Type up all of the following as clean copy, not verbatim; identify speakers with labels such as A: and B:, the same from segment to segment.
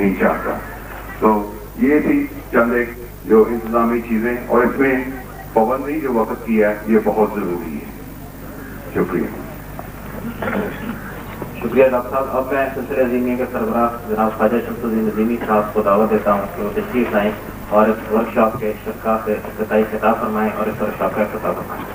A: نہیں چاہتا. تو یہ تھی چند ایک جو انتظامی چیزیں، اور اس میں پابندی جو وقت کی ہے یہ بہت ضروری ہے. شکریہ.
B: شکریہ ڈاکٹر صاحب. اب میں سلسلہ عظیمیہ کے سربراہ جناب خواجہ شمس الدین نظیمی صاحب کو دعوت دیتا ہوں کہ وہ تشریف لائیں اور اس ورکشاپ کے اشتراک سے افتتاحی خطاب فرمائیں اور اس ورکشاپ کا افتتاح فرمائیں.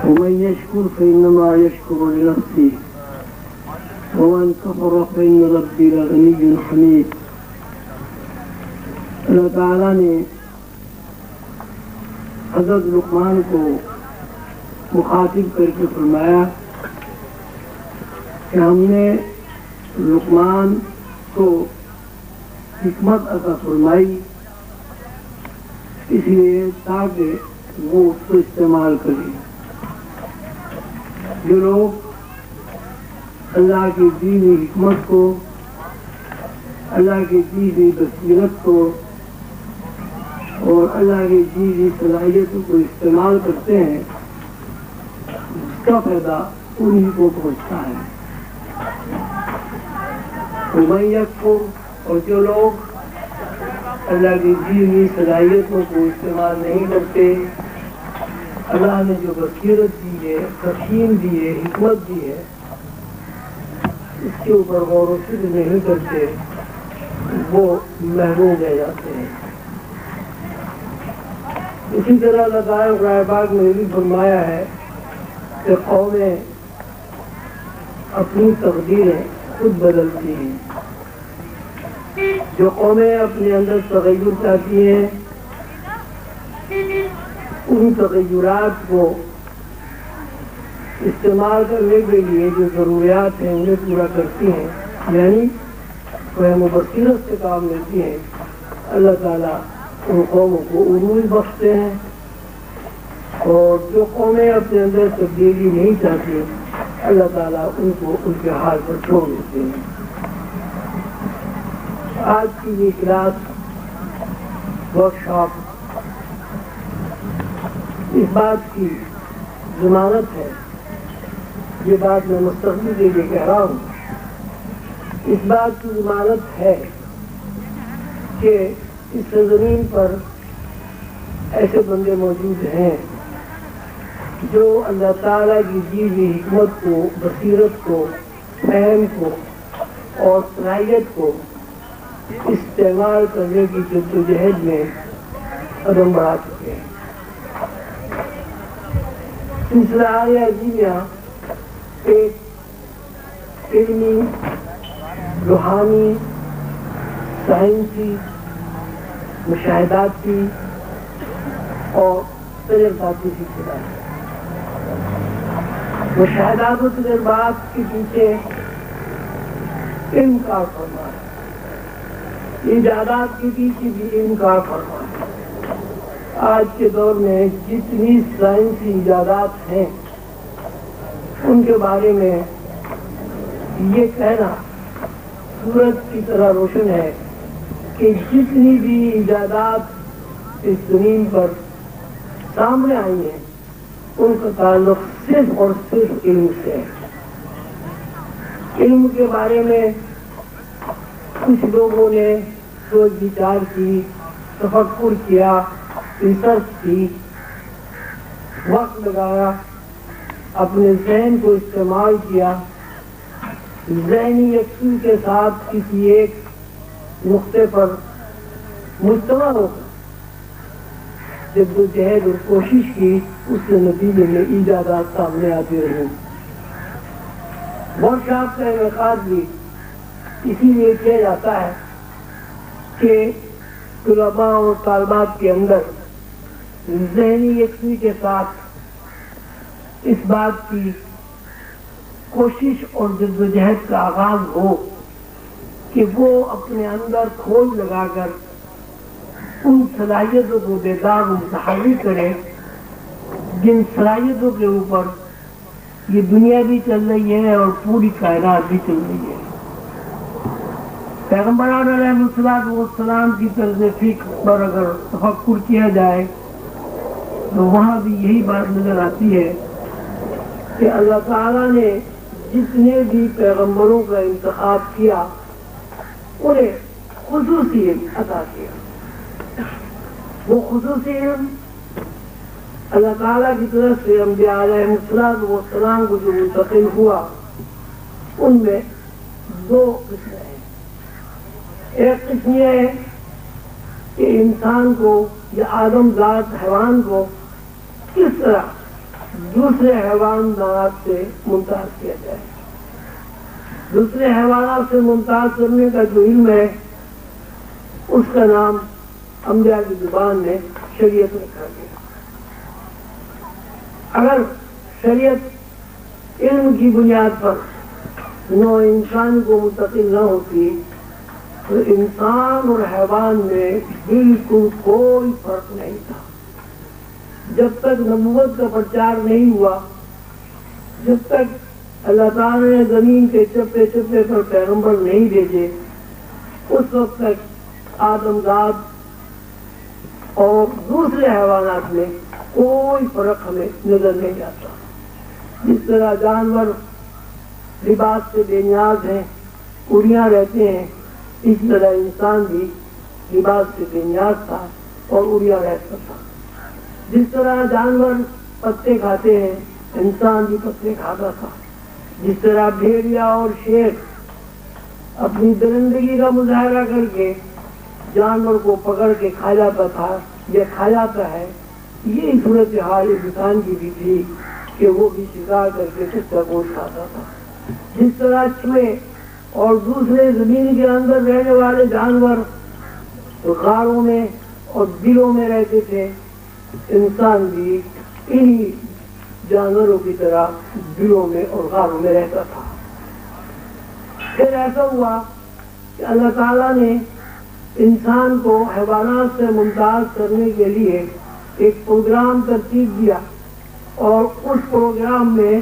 C: ومن يشكر فإنما يشكر لنفسه ومن كفر فإن ربي لغني حميد. اللہ تعالیٰ نے حضرت لقمان کو مخاطب کر کے فرمایا کہ ہم نے لقمان کو حکمت عطا فرمائی اس لیے تاکہ وہ اس کو استعمال کرے. جو لوگ اللہ کی دی ہوئی حکمت کو، اللہ کی دی ہوئی بصیرت کو اور اللہ کی دی ہوئی صلاحیتوں کو استعمال کرتے ہیں، اس کا فائدہ انہیں کو پہنچتا ہے. امیت کو، اور جو لوگ اللہ کی دی ہوئی صلاحیتوں کو استعمال نہیں کرتے، اللہ نے جو بصیرت دی ہے، تفہیم دی ہے، حکمت دی ہے، اس کے اوپر غور و فکر نہیں کرتے، وہ محروم رہ جاتے ہیں. اسی طرح اللہ تعالیٰ قرآن پاک میں بھی فرمایا ہے کہ قومیں اپنی تقدیریں خود بدلتی ہیں. جو قومیں اپنے اندر تغیر چاہتی ہیں، ان تغیرات کو استعمال کرنے کے لیے جو ضروریات ہیں انہیں پورا کرتی ہیں، یعنی فہم و بصیرت سے کام لیتی ہیں. اللہ تعالیٰ ان قوموں کو عروج بخشتے ہیں، اور جو قومیں اپنے اندر تبدیلی نہیں چاہتی اللہ تعالیٰ ان کو ان کے حال پر چھوڑ دیتے ہیں. آج کی یہ کلاس ورکشاپ اس بات کی ضمانت ہے، یہ بات میں مستقبل کے لیے کہہ رہا ہوں، اس بات کی ضمانت ہے کہ اس زمین پر ایسے بندے موجود ہیں جو اللہ تعالیٰ کی دی ہوئی حکمت کو، بصیرت کو، فہم کو اور صلاحیت کو استعمال کرنے کی جدوجہد میں قدم بڑھا چکے ہیں. سلسلہ عظیمیہ ایک علمی، روحانی، سائنسی، مشاہداتی اور تجرباتی سلسلہ ہے. مشاہدات و تجربات کے پیچھے علم کا فرما ہے، ایجادات کے پیچھے بھی علم کا فرما ہے. آج کے دور میں جتنی سائنسی ایجادات ہیں ان کے بارے میں یہ کہنا سورج کی طرح روشن ہے کہ جتنی بھی ایجادات اس زمین پر سامنے آئی ہیں ان کا تعلق صرف اور صرف علم سے ہے. علم کے بارے میں کچھ لوگوں نے سوچ وچار کی، تفکر کیا، ریسرچ کی، وقت لگایا، اپنے ذہن کو استعمال کیا، ذہنی یکسوئی کے ساتھ کسی ایک نقطے پر مجتمع ہو کر جدوجہد اور کوشش کی، اس کے نتیجے میں ایجادات سامنے آتی رہی. ورکشاپ کا انعقاد بھی اسی لیے کیا جاتا ہے کہ طلباء اور طالبات کے اندر ذہنی یکسوئی کے ساتھ اس بات کی کوشش اور جدوجہد کا آغاز ہو کہ وہ اپنے اندر کھوج لگا کر ان صلاحیتوں کو بیدار و متحرک کرے جن صلاحیتوں کے اوپر یہ دنیا بھی چل رہی ہے اور پوری کائنات بھی چل رہی ہے۔ پیغمبران علیہ السلام کی طرز فکر پر اگر تفکر کیا جائے تو وہاں بھی یہی بات نظر آتی ہے کہ اللہ تعالیٰ نے جتنے بھی پیغمبروں کا انتخاب کیا انہیں خصوصی علم عطا کیا۔ وہ خصوصی علم اللہ تعالیٰ کی طرف سے انبیاء علیہ السلام کو جو منتقل ہوا ان میں دو قسمیں ہیں۔ ایک قسم یہ ہے کہ انسان کو یا آدم ذات حیوان کو کس طرح دوسرے حیوانات سے ممتاز کیا جائے۔ دوسرے حیوانات سے ممتاز کرنے کا جو علم ہے اس کا نام انبیاء کی زبان میں شریعت رکھا گیا۔ اگر شریعت علم کی بنیاد پر نوع انسان کو منتقل نہ ہوتی تو انسان اور حیوان میں بالکل کوئی فرق نہیں تھا۔ جب تک نبوت کا پرچار نہیں ہوا، جب تک اللہ تعالیٰ نے زمین کے چپے چپے پر پیغمبر نہیں بھیجے، اس وقت تک آدم ذات اور دوسرے حیوانات میں کوئی فرق ہمیں نظر نہیں آتا۔ جس طرح جانور لباس سے بے نیاز ہیں، اڑیاں رہتے ہیں، اس طرح انسان بھی لباس سے بے نیاز تھا اور اڑیا رہتا تھا۔ جس طرح جانور پتے کھاتے ہیں، انسان بھی پتے کھاتا تھا۔ جس طرح بھیڑیا اور شیر اپنی درندگی کا مظاہرہ کر کے جانور کو پکڑ کے کھا جاتا تھا یا کھا جاتا ہے، یہی صورتحال انسان کی بھی تھی کہ وہ بھی شکار کر کے کچھ گوشت کھاتا تھا۔ جس طرح چوہے اور دوسرے زمین کے اندر رہنے والے جانور غاروں میں اور بلوں میں رہتے تھے، انسان بھی انہی جانوروں کی طرح بلوں میں اور غاروں میں رہتا تھا۔ پھر ایسا ہوا کہ اللہ تعالیٰ نے انسان کو حیوانات سے ممتاز کرنے کے لیے ایک پروگرام ترتیب دیا اور اس پروگرام میں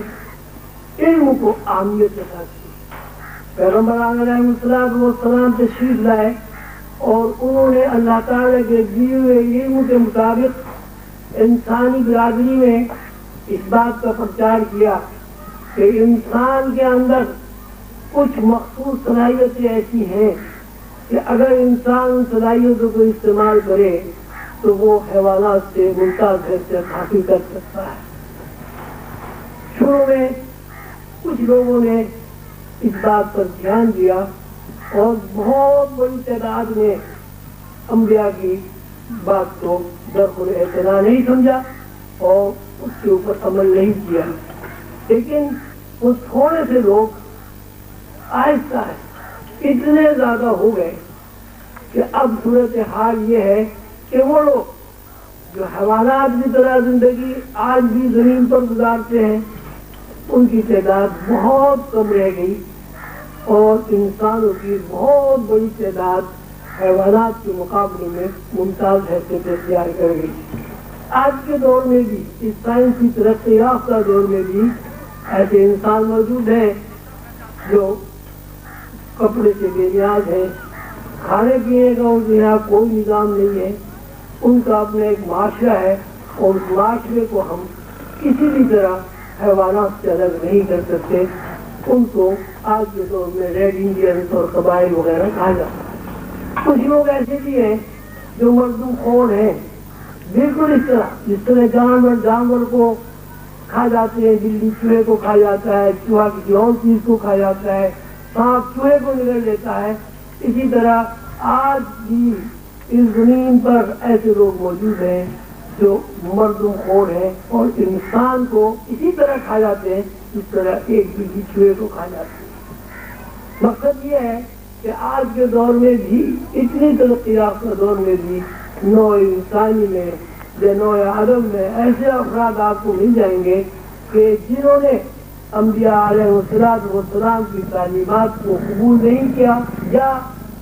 C: علم کو اہمیت عطا کی۔ پیغمبران علیہ السلام تشریف لائے اور انہوں نے اللہ تعالیٰ کے دیے ہوئے علم کے مطابق انسانی برادری میں اس بات کا پرچار کیا کہ انسان کے اندر کچھ مخصوص صلاحیتیں ایسی ہیں کہ اگر انسان ان صلاحیتوں کو استعمال کرے تو وہ حیوانات سے ممتاز حیثیت حاصل کر سکتا ہے۔ شروع میں کچھ لوگوں نے اس بات پر دھیان دیا اور بہت بڑی تعداد میں انبیاء کی بات کو درخور اعتنا نہیں سمجھا اور اس کے اوپر عمل نہیں کیا، لیکن وہ تھوڑے سے لوگ آہستہ آہستہ اتنے زیادہ ہو گئے کہ اب صورتحال یہ ہے کہ وہ لوگ جو حیوانات کی طرح زندگی آج بھی زمین پر گزارتے ہیں ان کی تعداد بہت کم رہ گئی اور انسانوں کی بہت بڑی تعداد حیوانات کے مقابلے میں ممتاز حیثیت اختیار کر گئی۔ آج کے دور میں بھی، اس سائنسی ترقی یافتہ دور میں بھی ایسے انسان موجود ہیں جو کپڑے سے بے نیاز ہیں، کھانے پینے کا ان کے یہاں کوئی نظام نہیں ہے، ان کا اپنا ایک معاشرہ ہے اور اس معاشرے کو ہم کسی بھی طرح حیوانات سے الگ نہیں کر سکتے۔ ان کو آج کے دور میں ریڈ انڈینز اور قبائل وغیرہ کہا جاتا ہے۔ کچھ لوگ ایسے بھی ہیں جو مردم خور ہیں، بالکل اس طرح جس طرح جانور کو کھا جاتے ہیں، بلی چوہے کو کھا جاتا ہے، چوہا کسی اور چیز کو کھا جاتا ہے، سانپ چوہے کو نگل لیتا ہے، اسی طرح آج بھی اس زمین پر ایسے لوگ موجود ہیں جو مردم خور ہیں اور انسان کو اسی طرح کھا جاتے ہیں جس طرح ایک بلی چوہے کو کھا جاتی ہے۔ مقصد یہ ہے کہ آج کے دور میں بھی، اتنی ترقی یافتہ دور میں بھی، نوع انسانی میں یا نوع آدم میں ایسے افراد آپ کو مل جائیں گے کہ جنہوں نے انبیاء علیہ السلام کی تعلیمات کو قبول نہیں کیا یا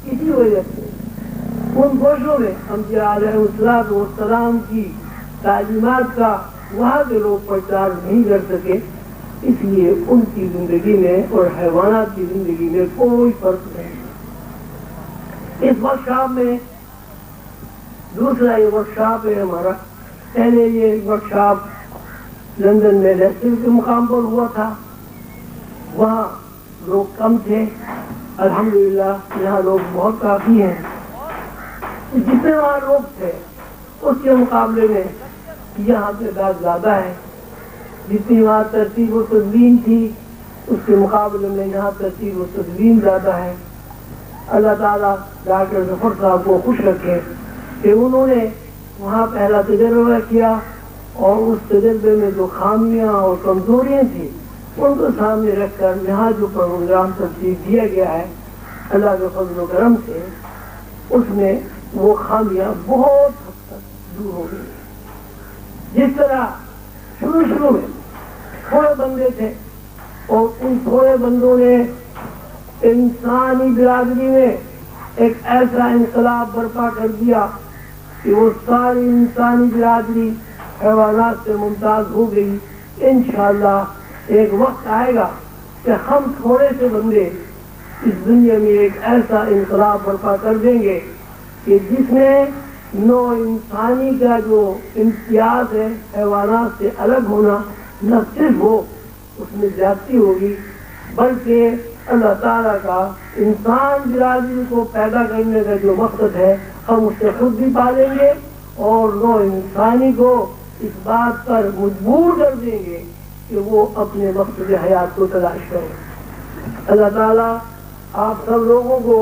C: کسی وجہ سے ان فوجوں میں انبیاء علیہ السلام کی تعلیمات کا وہاں کے لوگ پرچار نہیں کر سکے، اس لیے ان کی زندگی میں اور حیوانات کی زندگی میں کوئی فرق نہیں۔ اس ورکشاپ میں دوسرا یہ ورکشاپ ہے ہمارا، پہلے یہ ورکشاپ لندن میں لیسٹر کے مقام پر ہوا تھا، وہاں لوگ کم تھے، الحمدللہ یہاں لوگ بہت کافی ہیں۔ جتنے وہاں لوگ تھے اس کے مقابلے میں یہاں پہ بات زیادہ ہے، جتنی وہاں ترتیب و تدوین تھی اس کے مقابلے میں یہاں ترتیب و تدوین زیادہ ہے۔ اللہ تعالیٰ ڈاکٹر ظفر صاحب کو خوش رکھے کہ انہوں نے وہاں پہلا تجربہ کیا اور اس تجربے میں جو خامیاں اور کمزوریاں تھیں ان کو سامنے رکھ کر یہاں جو پروگرام ترتیب دیا گیا ہے اللہ کے فضل و کرم سے اس میں وہ خامیاں بہت حد تک دور ہو گئی۔ جس طرح شروع میں تھوڑے بندے تھے اور ان تھوڑے بندوں نے انسانی برادری میں ایک ایسا انقلاب برپا کر دیا کہ وہ ساری انسانی برادری حیوانات سے ممتاز ہو گئی۔ انشاءاللہ ایک وقت آئے گا کہ ہم تھوڑے سے بندے اس دنیا میں ایک ایسا انقلاب برپا کر دیں گے کہ جس میں نوع انسانی کا جو امتیاز ہے حیوانات سے الگ ہونا نہ صرف ہو اس میں زیادتی ہوگی بلکہ اللہ تعالیٰ کا انسان برادری کو پیدا کرنے کا جو مقصد ہے ہم اس سے خود بھی پالیں گے اور نوع انسانی کو اس بات پر مجبور کر دیں گے کہ وہ اپنے مقصد حیات کو تلاش کریں۔ اللہ تعالیٰ آپ سب لوگوں کو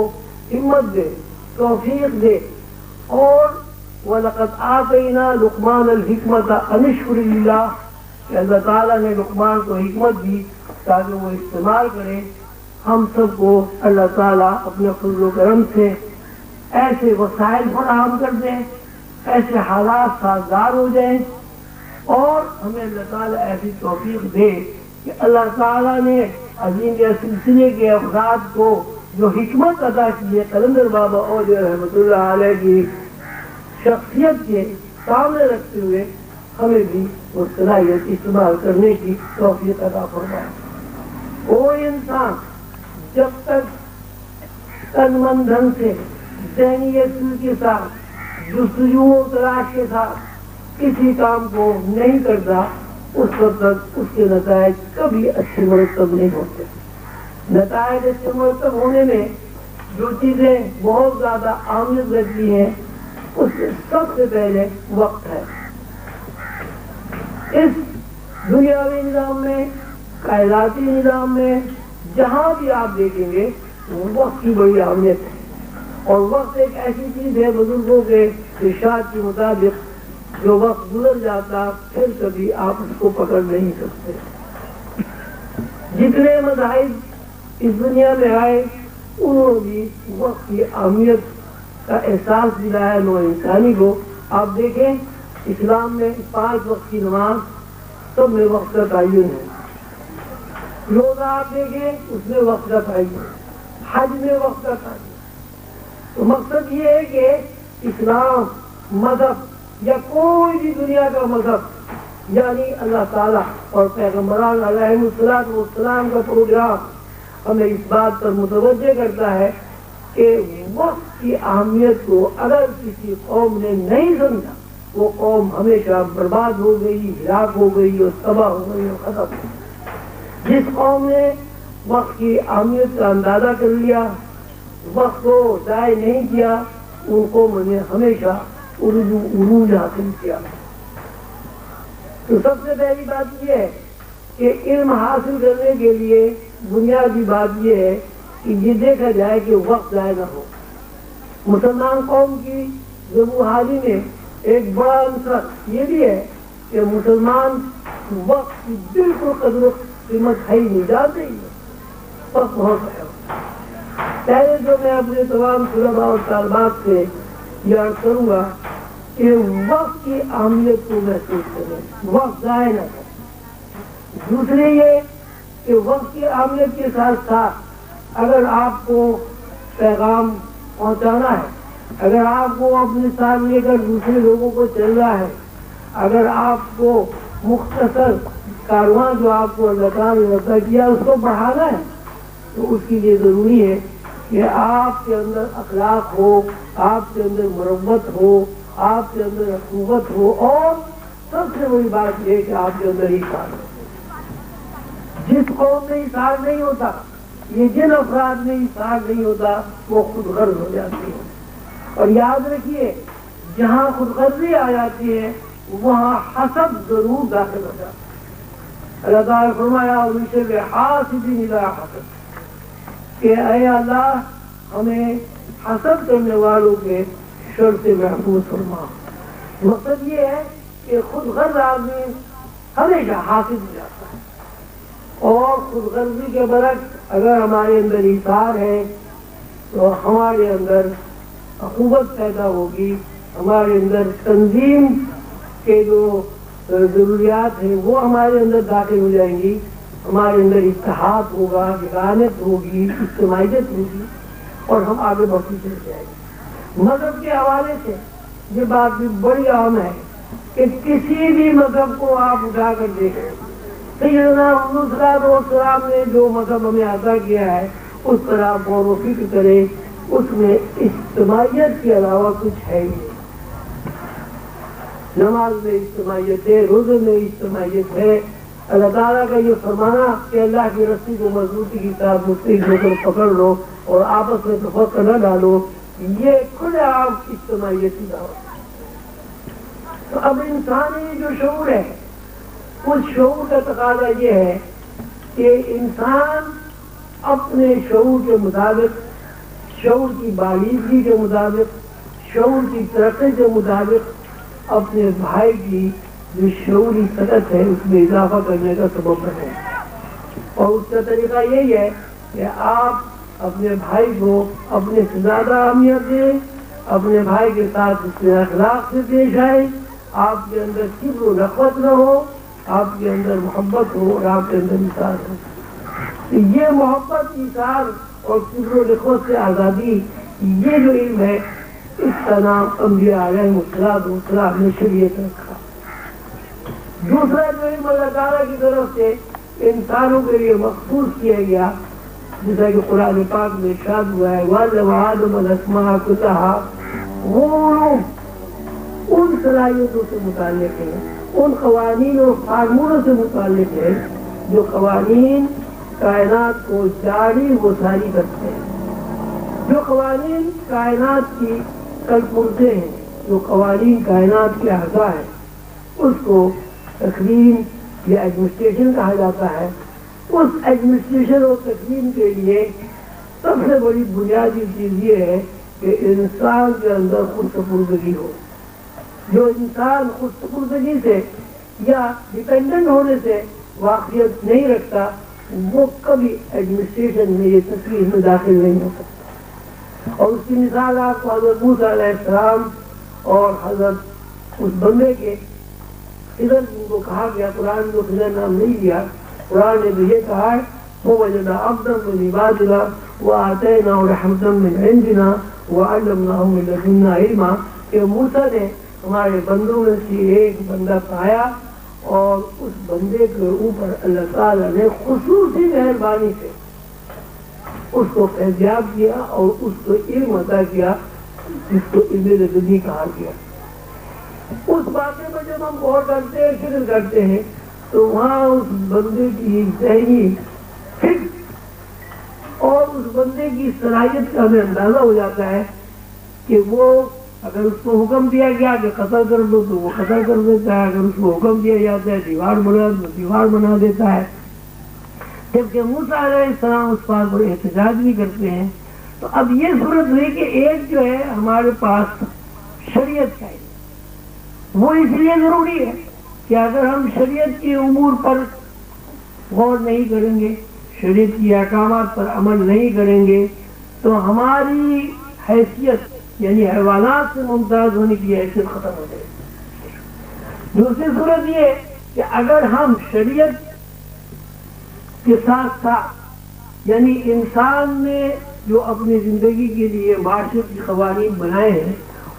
C: ہمت دے، توفیق دے، اور وَلَقَدْ آتَيْنَا لُقْمَانَ الْحِكْمَةَ أَنِ اشْكُرِ لِلَّهِ کہ اللہ تعالیٰ نے لقمان کو حکمت دی تاکہ وہ استعمال کرے۔ ہم سب کو اللہ تعالیٰ اپنے فضل و کرم سے ایسے وسائل فراہم کر دیں، ایسے حالات سازگار ہو جائیں اور ہمیں اللہ تعالیٰ ایسی توفیق دے کہ اللہ تعالیٰ نے عظیم سلسلے کے افراد کو جو حکمت عطا کی ہے قلندر بابا اور رحمۃ اللہ علیہ کی شخصیت کے سامنے رکھتے ہوئے ہمیں بھی وہ صلاحیت استعمال کرنے کی توفیق عطا فرمائے۔ کوئی انسان جب تک تن من دھن سے ذہنیت کے ساتھ جستجو و تلاش کے ساتھ کسی کام کو نہیں کرتا اس وقت تک اس کے نتائج کبھی اچھے مرتب نہیں ہوتے۔ نتائج اچھے مرتب ہونے میں جو چیزیں بہت زیادہ اہمیت رکھتی ہیں اس سے سب سے پہلے وقت ہے۔ اس دنیاوی نظام میں، کائناتی نظام میں جہاں بھی آپ دیکھیں گے وقت کی بڑی اہمیت ہے اور وقت ایک ایسی چیز ہے بزرگوں کے ارشاد کے مطابق جو وقت گزر جاتا پھر کبھی آپ اس کو پکڑ نہیں سکتے۔ جتنے مذاہب اس دنیا میں آئے انہوں نے بھی وقت کی اہمیت کا احساس دلایا نوع انسانی کو۔ آپ دیکھیں اسلام میں 5 وقت کی نماز سب میں وقت کا تعین ہے، روزہ آپ دیکھیں اس میں وقت کا تعین ہے، حج میں وقت کا تعین۔ تو مقصد یہ ہے کہ اسلام مذہب یا کوئی بھی دنیا کا مذہب یعنی اللہ تعالیٰ اور پیغمبران علیہ السلام کا پروگرام ہمیں اس بات پر متوجہ کرتا ہے کہ وقت کی اہمیت کو اگر کسی قوم نے نہیں سمجھا وہ قوم ہمیشہ برباد ہو گئی، ہلاک ہو گئی اور تباہ ہو گئی اور ختم ہو گئی۔ جس قوم نے وقت کی اہمیت کا اندازہ کر لیا، وقت کو ضائع نہیں کیا، ان قوم نے ہمیشہ عروج حاصل کیا۔ تو سب سے پہلی بات یہ ہے کہ علم حاصل کرنے کے لیے بنیادی بات یہ ہے کہ یہ دیکھا جائے کہ وقت ضائع نہ ہو۔ مسلمان قوم کی جموں حالی میں ایک بڑا عنصر یہ بھی ہے کہ مسلمان وقت کی بالکل قدر و قیمت ہے ہی نہیں جانتے ہی وقت بہت ہے۔ پہلے جو میں اپنے تمام طلباء اور طالبات سے یہ عرض کروں گا کہ وقت کی اہمیت کو محسوس کریں، وقت ضائع نہ کریں۔ دوسرے یہ کہ وقت کی اہمیت کے ساتھ ساتھ اگر آپ کو پیغام پہنچانا ہے اگر آپ کو اپنے ساتھ لے کر دوسرے لوگوں کو چل رہا ہے، اگر آپ کو مختصر کارواں جو آپ کو اللہ تعالیٰ نے عطا کیا اس کو بڑھانا ہے، تو اس کے لیے ضروری ہے کہ آپ کے اندر اخلاق ہو، آپ کے اندر مروت ہو، آپ کے اندر اخوت ہو، اور سب سے بڑی بات یہ ہے کہ آپ کے اندر ایثار ہو۔ جس قوم میں ایثار نہیں ہوتا، یہ جن افراد میں ایثار نہیں ہوتا، وہ خود غرض ہو جاتی ہے۔ اور یاد رکھیے، جہاں خود غرضی آ جاتی ہے وہاں حسد ضرور داخل ہو جاتا ہے۔ اللہ تعالیٰ نے فرمایا وَمِن شَرِّ حَاسِدٍ إِذَا حَسَدَ، کہ اے اللہ ہمیں حسد کرنے والوں کے شر سے محفوظ فرما۔ مقصد یہ ہے کہ خود غرض آدمی ہمیشہ حاسد ہو جاتا ہے، اور خود غرضی کے برعکس اگر ہمارے اندر ایثار ہے تو ہمارے اندر اخوت پیدا ہوگی، ہمارے اندر تنظیم کے جو ضروریات ہیں وہ ہمارے اندر داخل ہو جائیں گی، ہمارے اندر اتحاد ہوگا، یگانت ہوگی، اجتماعیت ہوگی، اور ہم آگے بڑھتے چلے جائیں گے۔ مذہب کے حوالے سے یہ بات بھی بڑی عام ہے کہ کسی بھی مذہب کو آپ اٹھا کر دیکھیں، سیدنا محمد صلی اللہ علیہ وسلم نے جو مذہب ہمیں عطا کیا ہے اس پر آپ غور و فکر کریں، اس میں اجتماعیت کے علاوہ کچھ ہے ہی نہیں۔ نماز میں اجتماعیت ہے، روزے میں اجتماعیت ہے۔ اللہ تعالیٰ کا یہ فرمانا کہ اللہ کی رسی کو مضبوطی کے ساتھ مستحکم ہو کر پکڑ لو اور آپس میں تفرقہ نہ ڈالو، یہ کھلے عام اجتماعیت کی دعوت ہے۔ تو اب انسانی جو شعور ہے، اس شعور کا تقاضا یہ ہے کہ انسان اپنے شعور کے مطابق، شعور کی بالیغی کے مطابق، شعور کی ترقی کے مطابق اپنے بھائی کی جو شعوری سطح ہے اس میں اضافہ کرنے کا سبب بنے، اور اس کا طریقہ یہی ہے کہ آپ اپنے بھائی کو اپنے سے زیادہ اہمیت دیں، اپنے بھائی کے ساتھ اس میں اخلاق سے پیش آئیں، آپ کے اندر کبر و نخوت نہ ہو، آپ کے اندر محبت ہو اور آپ کے اندر ایثار ہو۔ یہ محبت، ایثار اور کبر و نخوت سے آزادی، یہ جو علم ہے اس کا نام انبیاء علیہ السلام نے شریعت رکھا۔ دوسرا جو علم اللہ تعالیٰ کی طرف سے انسانوں کے لیے مخصوص کیا گیا، جیسا کہ قرآن پاک میں ارشاد ہوا ہے وَعَلَّمَ آدَمَ الْأَسْمَاءَ كُلَّهَا، وہ علوم ان صلاحیتوں سے متعلق ہے، ان قوانین اور فارمولوں سے متعلق ہے جو قوانین کائنات کو جاری و ساری کرتے ہیں، جو قوانین کائنات کی کلپرزے ہیں، جو قوانین کائنات کے اعضاء ہیں، اس کو تقویم یا ایڈمنسٹریشن کہا جاتا ہے۔ اس ایڈمنسٹریشن اور تقویم کے لیے سب سے بڑی بنیادی چیز یہ ہے کہ انسان کے اندر خود سپردگی ہو۔ جو انسان خود سپردگی سے یا ڈیپینڈنٹ ہونے سے واقفیت نہیں رکھتا، وہ کبھی ایڈمنسٹریشن میں یہ تقویم میں داخل نہیں ہو سکتا۔ اور اس کی مثال آپ کو حضرت موسیٰ علیہ السلام اور حضرت اس بندے کے خضر جن کو کہا گیا، قرآن کو خضر نام نہیں دیا، قرآن نے بھی یہ کہا ہے وَوَجَدَ عَبْدًا مِنْ عِبَادِنَا وَآتَيْنَاهُ رَحْمَةً مِنْ عِنْدِنَا وَعَلَّمْنَاهُ مِنْ لَدُنَّا عِلْمًا، کہ موسیٰ نے ہمارے بندوں میں سے ایک بندہ پایا اور اس بندے کے اوپر اللہ تعالیٰ نے خصوصی مہربانی سے اس کو فیضیاب کیا اور اس کو علم عطا کیا، جس کو علم لدنی کہا گیا۔ اس واقعے میں جب ہم غور کرتے ہیں، فکر کرتے ہیں، تو وہاں اس بندے کی ذہنی فکر اور اس بندے کی صلاحیت کا ہمیں اندازہ ہو جاتا ہے کہ وہ اگر اس کو حکم دیا گیا کہ قتل کر دو تو وہ قتل کر دیتا ہے، اگر اس کو حکم دیا جاتا ہے دیوار بنا تو دیوار بنا دیتا ہے۔ جبکہ موسیٰ علیہ السلام اس بات پر احتجاج بھی کرتے ہیں۔ تو اب یہ صورت ہوئی کہ ایک جو ہے ہمارے پاس شریعت ہے، وہ اس لیے ضروری ہے کہ اگر ہم شریعت کے امور پر غور نہیں کریں گے، شریعت کی احکامات پر عمل نہیں کریں گے، تو ہماری حیثیت یعنی حیوانات سے ممتاز ہونے کی حیثیت ختم ہو جائے گی۔ دوسری صورت یہ کہ اگر ہم شریعت کے ساتھ ساتھ یعنی انسان میں جو اپنی زندگی کے لیے معاشرت کی قوانین بنائے ہیں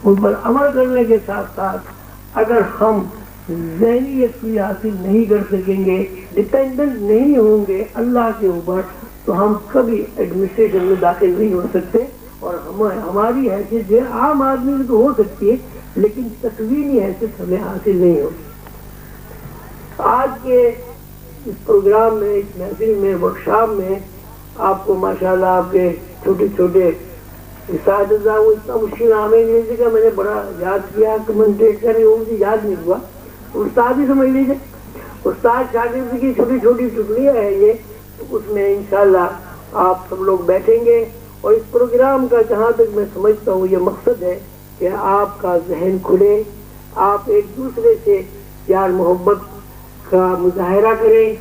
C: ان پر عمل کرنے کے ساتھ ساتھ اگر ہم ذہنیت بھی حاصل نہیں کر سکیں گے، ڈپینڈنٹ نہیں ہوں گے اللہ کے اوپر، تو ہم کبھی ایڈمنسٹریشن میں داخل نہیں ہو سکتے، اور ہماری حیثیت جو ہے عام آدمی میں تو ہو سکتی ہے لیکن تکوینی حیثیت ہمیں حاصل نہیں ہوگی۔ آج کے اس پروگرام میں، اس محفل میں، ورکشاپ میں آپ کو ماشاءاللہ آپ کے چھوٹے چھوٹے اساتذہ وہ اتنا مشکل نام ہے انگریزی کا میں نے بڑا یاد کیا، کمنٹیٹ کرنے وہ مجھے یاد نہیں ہوا، استاد ہی سمجھ لیجیے، استاد شاگرد کی چھوٹی چھوٹی ٹکڑیاں ہیں یہ، اس میں انشاءاللہ آپ سب لوگ بیٹھیں گے، اور اس پروگرام کا جہاں تک میں سمجھتا ہوں یہ مقصد ہے کہ آپ کا ذہن کھلے، آپ ایک دوسرے سے پیار محبت کا مظاہرہ کریں،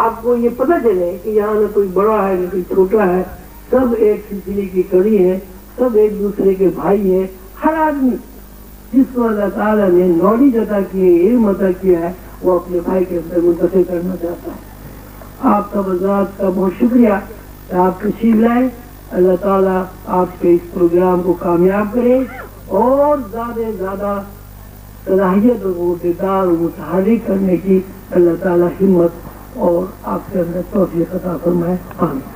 C: آپ کو یہ پتہ چلے کہ یہاں نہ کوئی بڑا ہے نہ کوئی چھوٹا ہے، سب ایک سلسلے کی کڑی ہے، سب ایک دوسرے کے بھائی ہیں، ہر آدمی جس کو اللہ تعالیٰ نے نالج عطا کی ہے، علم عطا کیا ہے، وہ اپنے بھائی کے اندر منتقل کرنا چاہتا ہے۔ آپ کا حضرات کا بہت شکریہ کہ آپ تشریف لائیں، اللہ تعالیٰ آپ کے اس پروگرام کو کامیاب کرے اور زیادہ سے زیادہ صلاحیت اور متدار اور متحرک کرنے کی اللہ تعالیٰ ہمت اور آپ کے اندر توفیق عطا فرمائے، آمین۔